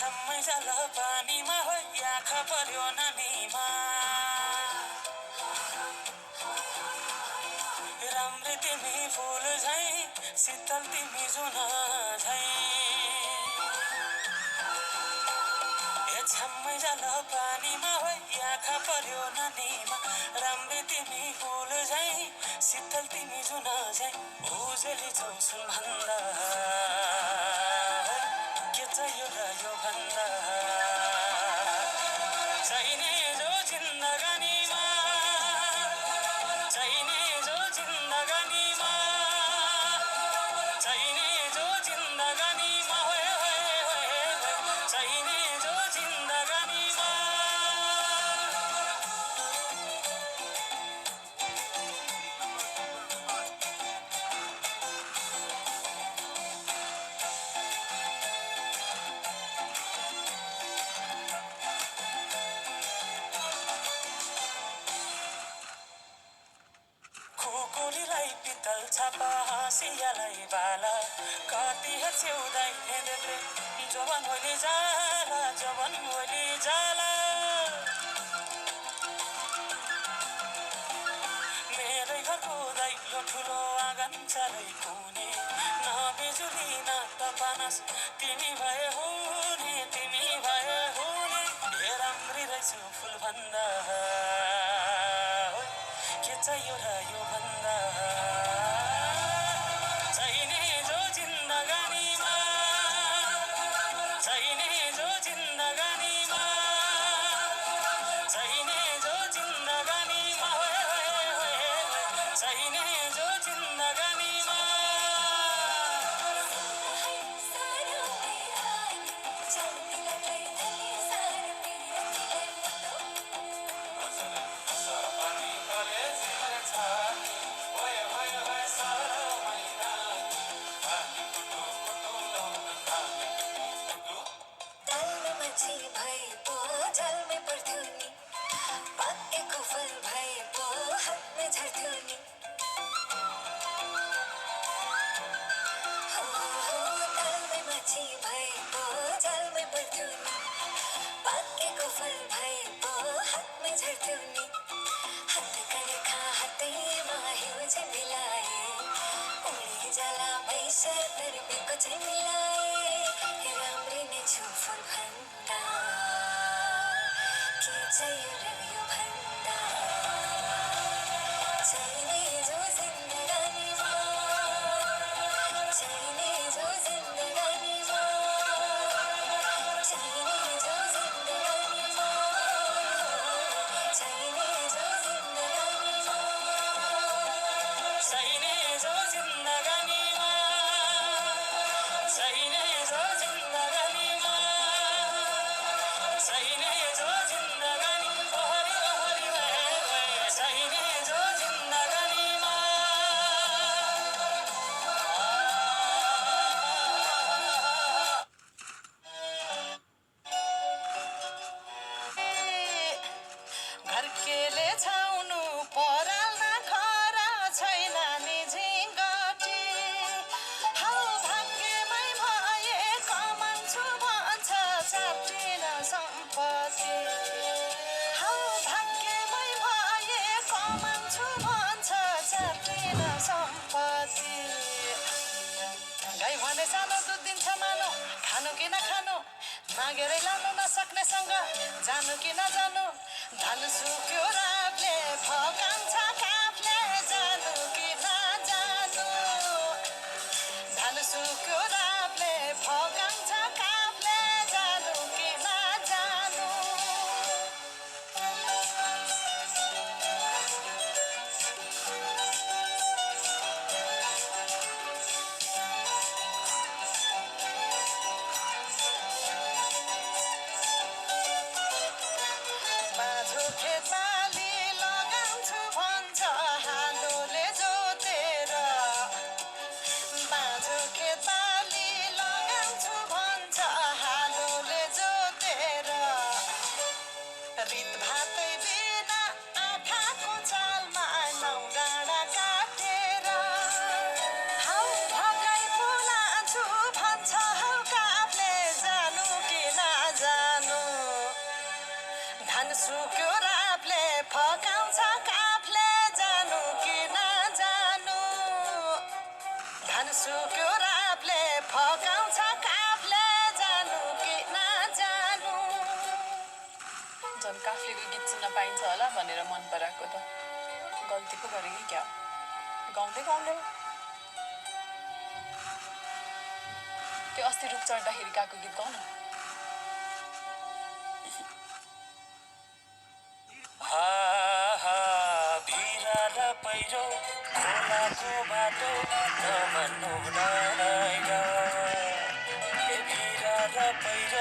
छम्मै जाल पानीमा हो आँखा पर्यो नानीमा राम्री तिमी फुल झै शीतल तिमी जुन झै छम्मै जाल पानीमा हो आँखा पर्यो नानीमा राम्री तिमी फुल झै शीतल तिमी जुन झै उजेली चौसुन भन्दा के चाहियो र यो भन्दा चाहिने जो जिन्दगानीमा चाहिने जो जिन्दगानीमा चाहिने जो जिन्दगानीमा होए होए होए चाहिने जो जिन्दगानीमा कुकुरीलाई पितल छापा हाँसियालाई बाला कति हेर्छ्यौदाइ हेर्दै जवान होली जाला जवान होली जाला मेरै घरको दैलो ठुलो आँगन चालै कुने न बिजुली न त पानस तिमी भए हुने तिमी भए हुने हे राम्री रहेछु फुल भन्दा के चाहियो र यो भन्दा चाहिने जो जिन्दगानीमा चाहिने जो जिन्दगानीमा चाहिने जो जिन्दगानीमा होए होए होए चाहिने जो जिन्दगानीमा गाई भने सानो दुध दिन्छ मानो खानु कि नखानु मागेरै लानु नसक्नेसँग जानु कि नजानु धान सुक्यो रातले फकान्छ काफले जानु कि नजानु धान सुक्यो रातले फकान्छ काफले जानु कि नजानु खेतबाली लगाउँछु भन्छ हालोले जोतेर बाँझो खेतबाली लगाउँछु भन्छ हालोले जोतेर रित भातै बिना आँखाको चालमा नौ डाँडा काटेर हौ भगाई फुलाछु भन्छ हौ काफले जानु कि मन सुक्यो रापले फकाउँछ काफले जानु कि नजानु झन् काफ्लेको गीत सुन्न पाइन्छ होला भनेर मन पराएको त गल्ती पो गरेँ कि क्या गाउँदै गाउँदै त्यो अस्ति रुख चढ्दाखेरि गएको गीत गाउन भिरा र पहिरो खोलाको बाटो नभन्नु भिरा र पहिरो